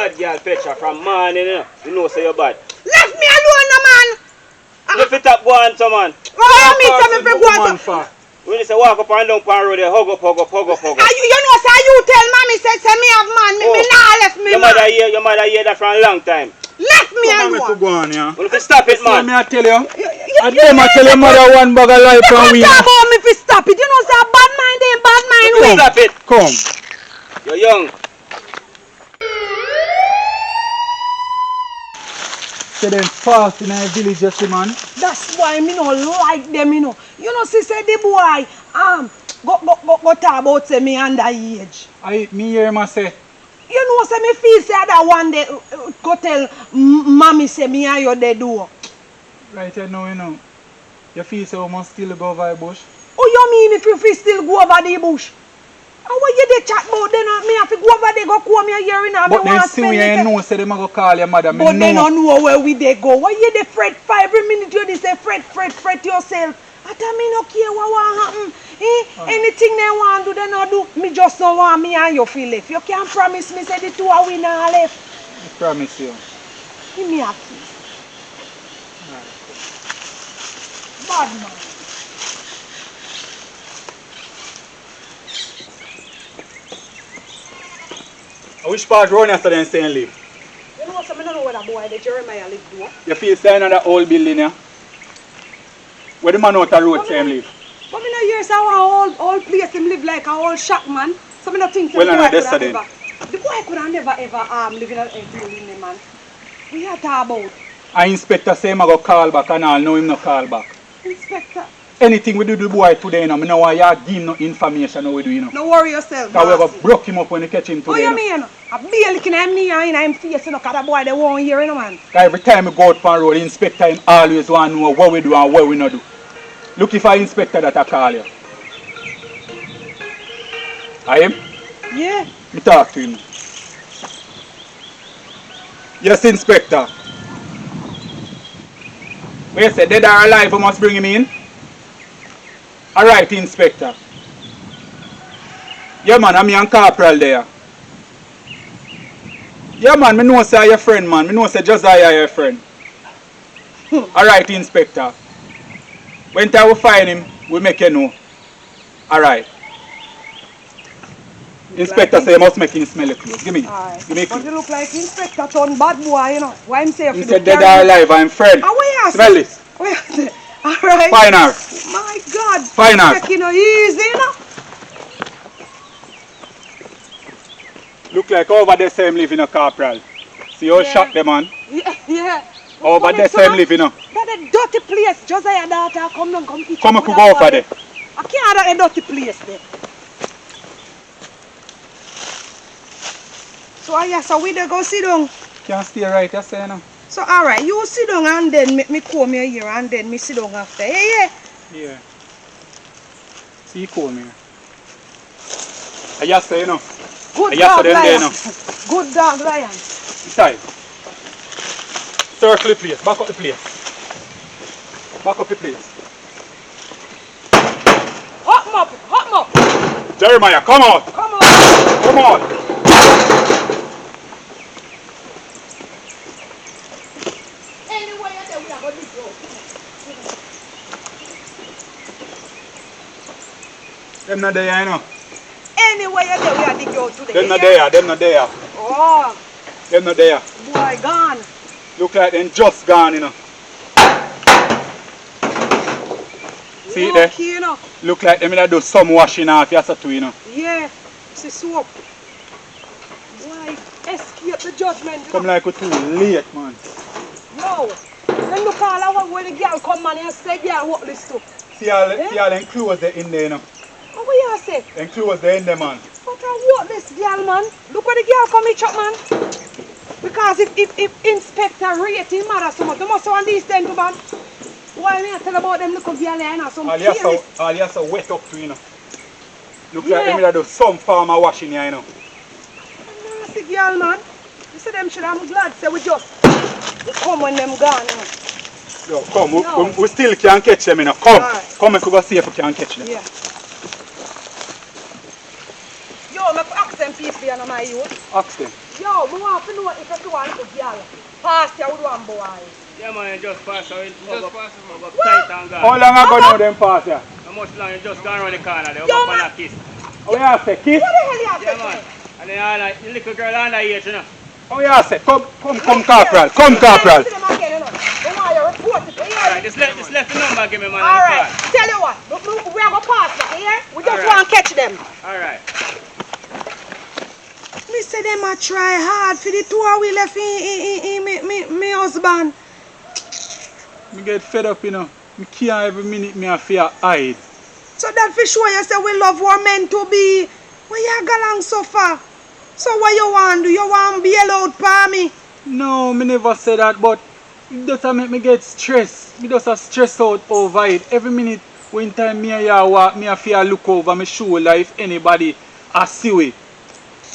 bad girl, Petra, from morning, you know say you're bad. Left me alone, no man. Lift it up, go on, some man. Oh, you mean some people go on to... When you say walk up and down the road, they hug up. You know, say you tell mommy, say me have man, me nah left me, man. Your mother hear that for a long time. Left me alone. Come on, go on, yeah. Well, if you stop it, man. Me I tell you. I tell your mother one bag of life from we. You can't about me if you stop it. You know, say bad mind ain't bad mind way. Stop it. Come. You're young. Say them fast in our village, you see, man. That's why me no like them, you know. You know, see, say the boy, go talk about say me underage. Me hear him say. You know, say me feel say that one day go tell mommy say me and you they do. Right you know. You feel say we must still go over the bush? Oh, you mean if you feel still go over the bush? And what you dey chat about then? Me have to go over there, go come here hearing and but then still you know say they go call your mother. But they don't know where we they go. Why you dey fret for every minute you dey say fret yourself? I tell me no care what will happen. Anything they want do, they not do. Me just don't want me and you feel left. You can't promise me say the two are we not left. I promise you. Give me a kiss. Bad man. Which part run yesterday and saying live? You know, so I don't know where that boy, the Jeremiah live do. You feel saying on that old building, yeah? Where the man out the road say him live? But I know here's our old place him live like a old shack man. So I don't think well, the boy could have never. The boy could have never ever live in a building, man. We are talking about. And inspector say him go call back and all know him no call back. Inspector. Anything we do to the boy today, you know, I don't want you to give him no information how we do, you know. No worry yourself, because we go broke him up when we catch him today. What you mean? I be looking at me and him face, you know, because the boy they won't hear, you know, man. Every time we go out on the road, the inspector him always want to know what we do and what we not do. Look if I inspector that I call you. I am? Yeah. Me talk to him. Yes, inspector. What you say, dead or alive, we must bring him in? Alright, inspector. Yeah, man, I'm young corporal there. Yeah, man, I know say your friend, man. I know say Josiah your friend. Alright, inspector. When time we find him, we make you know. Alright. Inspector say you must make him smell the clothes. Give me. Give me a but you look like inspector turn bad boy, you know. Why him say he said dead or alive, I'm friend. Smell this. Alright. Fine her. My God. Fine her. Taking it easy, you know. Look like over there same live in a corporal. See how shot them man? Yeah. Over there same live in a. That's a dirty place. Josiah daughter come down, come eat. Come and go over there. I can't have a dirty place there. So we there go sit down. Can't stay right, you say no. So alright, you sit down and then make me come here and then me sit down after. Yeah. Yeah. See you come here. I just say you know. Good dog lion. Good dog lion. Inside. Circle the place. Back up the place. Back up the place. Hot him up. Jeremiah, come out. Come on. Come on. Anyway, I tell we are going to go. Them not there, you know. Anyway, I tell we are dig out today. Them not there, them not there. Oh. Them not there. Boy, gone. Look like them just gone, you know. See it there? You know. Look like them that do some washing off yes too, you know. Yeah. See soap. Boy, escape the judgment. Come like too late, man. No. Then look all over when the girl come man and say, girl, what this too? See all them clothes there in there, you know. What you say? Them clothes there in there, man. But I want this girl, man. Look where the girl come in, chop, man. Because if Inspector rate him mother so much, they must want these things, man. Why me I tell about them little girl there, you know, some careless. All you so wet up to, you know. Look like them that do some farmer washing here, you know. Nasty girl, man. You see them shit, I'm glad say we come when them gone, you know. Yo, come, we still can't catch them, you know. Come, come and go see if we can catch them. Yeah. Yo, I ask them peace be on my youth. Ask them. Yo, we want to know if you want to girl. Pass you with one boy. Yeah, man, you just pass out. Just pass him, man. Tight and gone. How long ago now them pass ya? How much long you just gone around the corner? They Yo, go up man. and a kiss. How you say? Kiss? What the hell you have Yeah, to man. say? And then the little girl under here, you know. How you say? Come, corporal. Come, corporal. Listen to them again, you know. They want you report it, you hear Alright, me? just left the number, give me, man. Alright, tell you what, we are going to pass now, you hear? We just Alright. want to catch them. Alright. Me say them a try hard for the two of we left in me husband. Me get fed up, you know. Me can't every minute me a fear hide. So that for sure you say we love our men to be. Why you go along so far? So what you want do? You want to be allowed for me? No, me never say that, but it just make me get stressed. Me just a stress out over it. Every minute when time me and you walk, me a fear look over my shoulder if anybody a see we.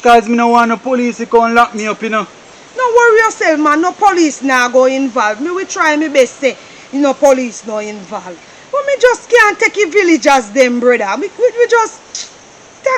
Cause me no want no police to come lock me up, you know. No worry yourself, man. No police now go involved. Me will try my best say, you know, police no involved. But me just can't take a villagers them, brother. We just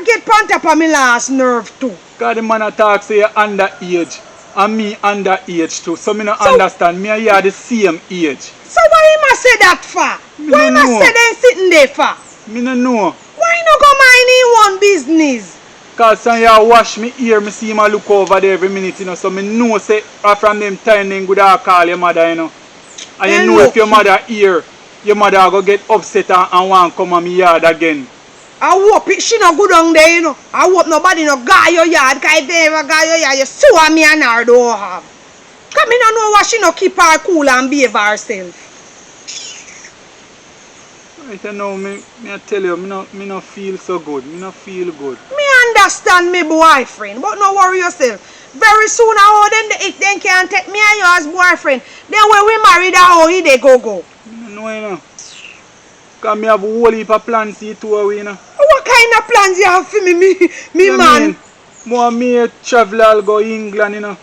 get pant up on me last nerve too. Cause the man a talk say you underage. And me underage too. So me no understand. Me and you are the same age. So why him a say that for? Me Why him no a know. say they sitting there for? Me no know. Why no go mind in one business? Cause son you wash me ear, me see him a look over there every minute, you know. So me know say from them time then good a call your mother, you know. And you know if your mother here, your mother go get upset and want come on me yard again. I hope it she no good on there, you know. I hope nobody no guy your yard, cause if they ever guy your yard, you sue me and her don't have. Cause me no know why she no keep her cool and behave herself. Right now, me I tell you, me no feel so good. Me no feel good. Me understand me boyfriend, but no worry yourself. Very soon if they can't take me and you as boyfriend, then when we married how they go. Me no know, you know. Cause me have a whole heap of plans to two away, you know. What kind of plans you have for me You man? mean, more me travel all go England, you know.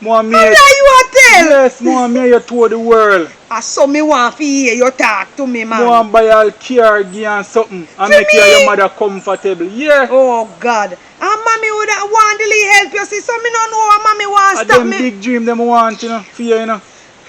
More me. How you a tell? Yes, more me you tour the world. I saw me want to hear you talk to me, man. More buy all car gear and something and To make you and me? your mother comfortable. Yeah. Oh God. And mommy would want to help you see, so me don't know what mommy wants to stop Them me. big dream them want, you know, for you, you know.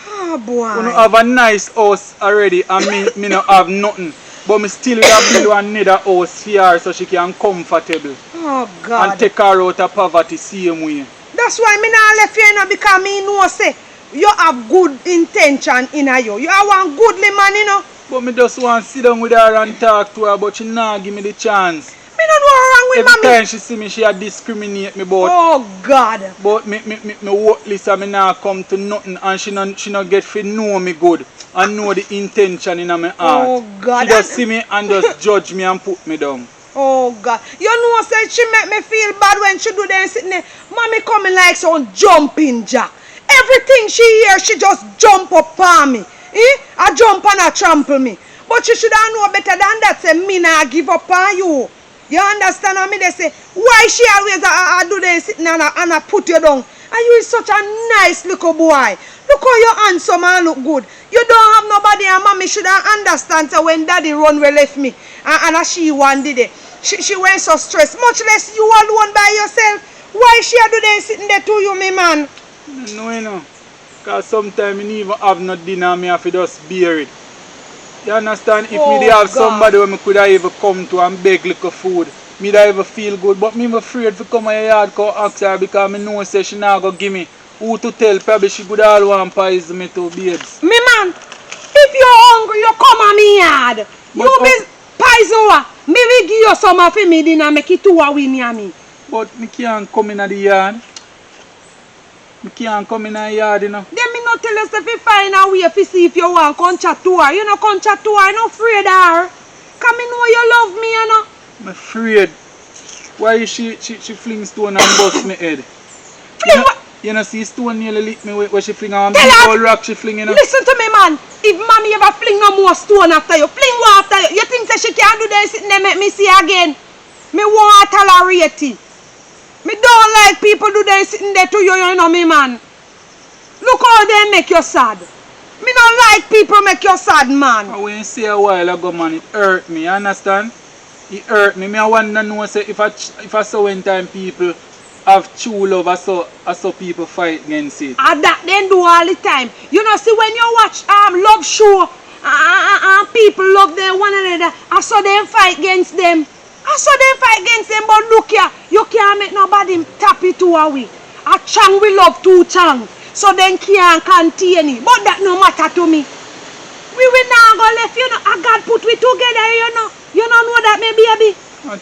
Oh boy. We don't have a nice house already and me no have nothing. But me still will have build another house for her so she can comfortable. Oh God. And take her out of poverty same way. That's why me not left you, you know, because me know say you have good intention in you. You are one goodly man, you know. But me just want to sit down with her and talk to her, but she not give me the chance. Me don't know what's wrong with Every mommy. time she see me, she a discriminate me about. Oh God. But me worthless and me not come to nothing and she no get to know me good and know the intention in my heart. Oh God. She just see me and just judge me and put me down. Oh God. You know say she make me feel bad when she do them sitting there. Mommy coming like some jumping jack. Everything she hear, she just jump up on me. I jump and I trample me. But she should have know better than that. Say me not give up on you. You understand what me they say? Why she always do them sitting and I put you down? And you is such a nice little boy. Look how you handsome and look good. You don't have nobody and mommy should understand so when daddy run we left me. And she one did it. She went so stressed. Much less you alone by yourself. Why she do them sitting there to you, me man? No, you know. Because sometimes me even have no dinner, me have to just bear it. You understand? If me dey have somebody where me could have even come to and beg little food, me da even feel good. But me afraid to come to your yard to ask her because me know say she not go give me who to tell. Probably she could all want poison me too, babes. Me man, if you're hungry, you come on me yard. You be poison. Me will give you some of me dinner make it 2 hours near me. But me can't come in the yard. Me can't come in the yard, you know. Then me not tell us if you find a way to see if you want come chat to her. You know come chat to her, you not afraid of her. Cause me know you love me, you know. I'm afraid. Why she fling stone and bust me head? Fling what? You know see stone nearly lick me where she fling and Tell big her. old rock she fling, you know. Listen to me, man. If mommy ever fling no more stone after you, fling what after you? You think that she can't do that sitting there make me see again? Me won't tolerate it. Me don't like people do that sitting there to you, you know me, man. Look how they make you sad. Me don't like people make you sad, man. When you say a while ago, man, it hurt me, you understand? It hurt me. I want to know say if I saw one time people have true love, I saw people fight against it. And that they do all the time. You know, see when you watch love show, people love them one another, I saw them fight against them. But look here, you can't make nobody tap it to away. A chang we love two chang, so then can't contain it. But that no matter to me. We will not go left, you know. God put we together, you know. You don't know that, my baby.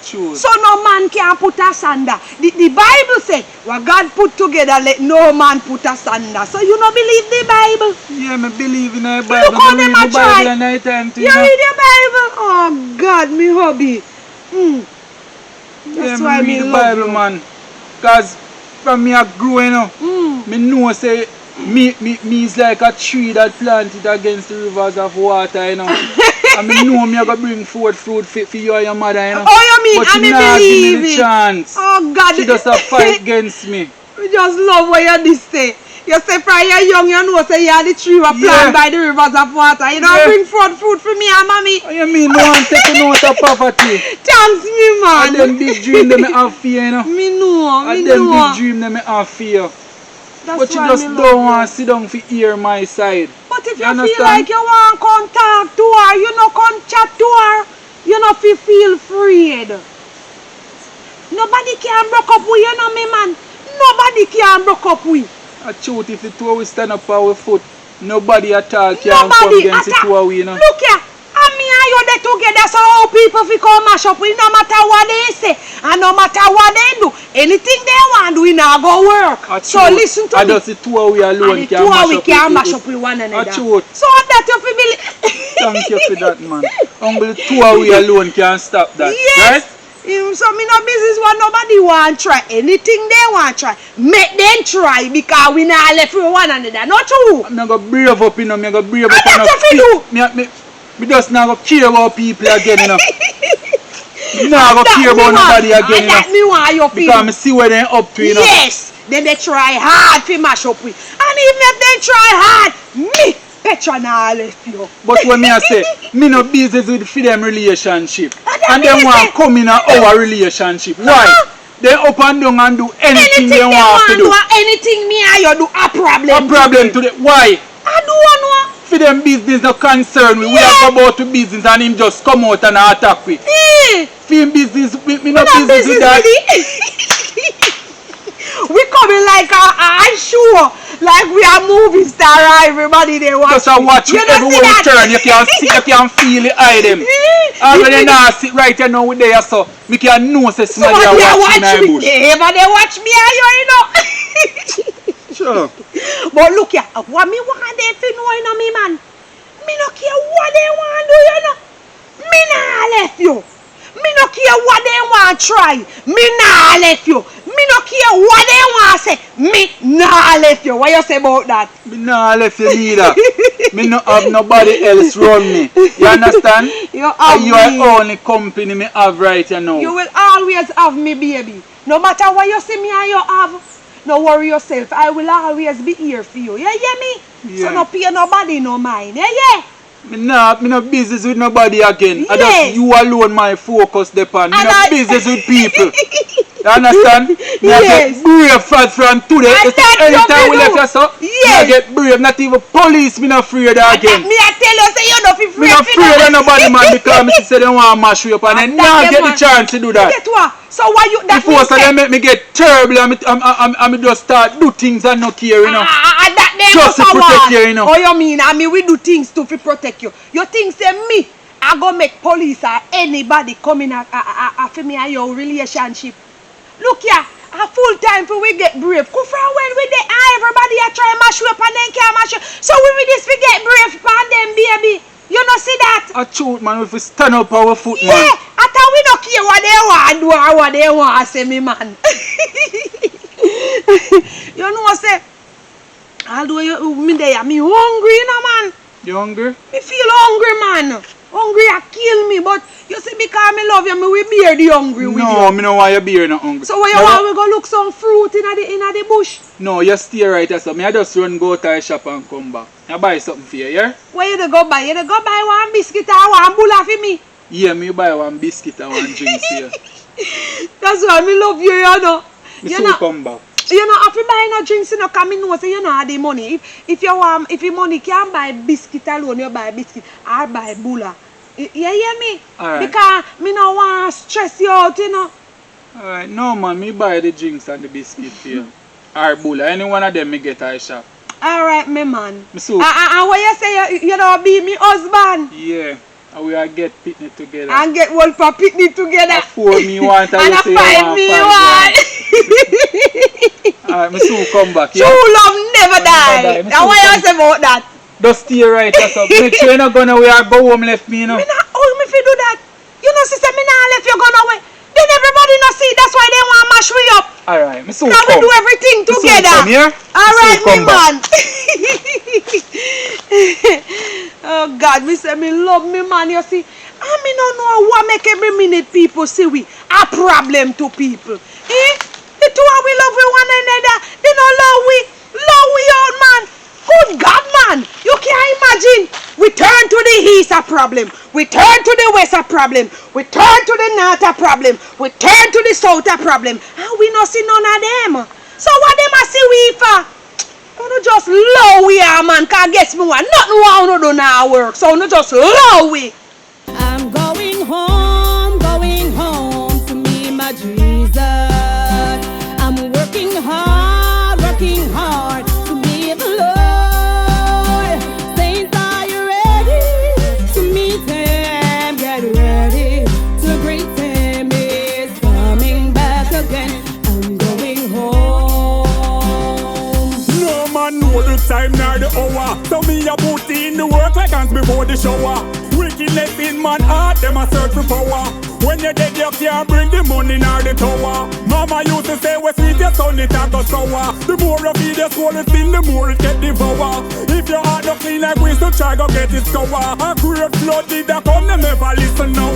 True. So no man can put asunder. The Bible says, what God put together, let no man put asunder. So you don't believe the Bible? Yeah, I believe in the Bible. Look how them a try. You read your Bible? Oh God, me hobby. That's why I me read the love Bible, you. man. Because from me a growing up, me know say me is like a tree that planted against the rivers of water, you know. And me know me gonna bring forth fruit for you and your mother, you know. Oh, you mean but I she me not give believe me the it? chance. Oh God. She just a fight against me. We just love what you this say. You say from you're young, you know say you're the tree were planted by the rivers of water. You don't bring forth fruit for me and mommy. What you mean no one take note of poverty? Thanks me, man. And them big dream them I have fear, you know. Me know, And me them know. big dream them I have fear. That's But you why just me don't love want to sit down to hear my side. But if you understand? feel like you want to come talk to her, you know, come chat to her, you know, feel afraid. Nobody can break up with you, know me, man. Nobody can break up with. A truth, if the two of we stand up on our foot, nobody at all can come Nobody against the two of we, you know. Look here, and me and you they together, so how people fi come mash up with no matter what they say, and no matter what they do, anything they want do, we not go work. So listen to me. And just the two of we alone And the two of we can mash up with with one another. a truth. So that you fi believe. Thank you for that, man. Only the two of we alone can stop that. Yes. Right? So me no business what nobody want try. Anything they want try, make them try because we not left with one another. Not true. I'm not going to brave up, you know. I'm going to brave up. And that's what you do. Me just not going to care about people again, you know. Me not going to care about nobody again, you know. That me want you feel. Because I see what they're up to, you know. Yes. Then they try hard to mash up with. And even if they try hard, me, Petra not left you. But when me I say, me no business with for them relationship. And me them say- want to come in our relationship. Why? They up and down and do anything they want to do. Anything me and you do a problem. A problem to them. Why? I do want For them business no concern me. We have go about to business and him just come out and attack me. For him business, me no business with that. We coming like a show, like we are movie star. Everybody they watch. Just a watch You you don't everywhere see we that? turn. You can see, you can feel the eye them. Already now sit right here now with there so me can know say somebody are watching in the bush. Yeah, but they watch me and you know. Sure. But look here, what me want them to know, you know me man. Me no care what they want do, you know. Me nah left you. Me no care what they want try. Me nah left you. Me no care what they want say. Me nah left you. What you say about that? Me nah left you neither. Me no have nobody else run me. You understand? You have You me. are only company me have right here now. You will always have me, baby. No matter what you see me and you have, no worry yourself. I will always be here for you. Yeah, yeah, me? Yeah. So no pay nobody no mind. Yeah, yeah. Me no business with nobody again. I Yes. just you alone my focus depend. Me And no I- business with people. You understand? Me Yes. I get brave from today. And You see, that you anytime we do. left you so, Yes. I get brave. Not even police me no afraid of That again. me I tell you, say you don't feel Me free. no afraid of nobody man because me say they want to mash you up and then And now that get them the chance to do that. Get what? So why you that Before so means they make me get terrible and me just start do things and not care, you know. that them Just to power. protect you, you know. Oh, you mean I mean we do things to protect you. You think say me I go make police or anybody come in for me and your relationship. Look here, a full time for we get brave. Go from when we there everybody are try mash you up and then can't mash you. So we just we get brave upon them, baby. You know see that? A truth man, if we stand up our foot man. Yeah, after we don't care what they want do or what they want say me man. You know say although you me there, me hungry, you know man. You hungry? Me feel hungry man. Hungry a kill me, but you see because me love you, me we bear the hungry with No, you. me no want you be here not hungry. So when you No, want we go look some fruit in the bush. No, you stay right there. So me I just run go to the shop and come back. I buy something for you, yeah? Where you dey go buy? You dey go buy one biscuit or one bula for me? Yeah, me buy one biscuit and one drink for you. That's why me love you, you know. Me You soon know, come back. you know, if you buy no drinks, you know, come in, know, say you know have the money. If you want, if your money can buy biscuit alone, you buy biscuit or buy bula. You hear me? Alright. Because me no want stress you out, you know. Alright, no man, me buy the drinks and the biscuit for you. Or bula, any one of them me get a shop. Alright, me man. Me so And what you say, you know, be me husband. yeah, and we are get picnic together. And get one for picnic together. A 4 me want And you a say you 5 want me 5 want. Alright, me soon come back, True yeah? love never die. die. Me And what soon you say about that? Just stay right or something. Make sure you're not gonna we are go home left me, you know. Me not hold me if you do that. You know, sister, me not let you gone away. Then everybody not see. That's why they want to mash me up. Alright, me soon Now we come. do everything Me soon together. come, yeah? Alright, Me soon me come back. man. Oh God, me say me love me man. You see, I me no know what make every minute people see we a problem to people. The two of we love one another. They don't love we out, man. Good God, man. You can't imagine. We turn to the east a problem. We turn to the west a problem. We turn to the north a problem. We turn to the south a problem. And we not see none of them. So what them a see we for? You no just love we are, man. Cause guess me what? Nothing wrong no do now work. So no just love we. I'm going home to me, my Jesus. I'm working hard to meet the Lord. Saints, are you ready to meet Him? Get ready to greet Him. He's coming back again. I'm going home. No man know the time nor the hour. So me a put in the work like hands before the shower. Wickedness in man heart, them a search for power. When you're dead, you can't bring the money nor the tower. Mama used to say, we sweet your son, it a go sour. The more you feed your soul, it's in the more it get devour. If your heart don't clean like we, so try go get it scour. A great flood did that come, them never listen now.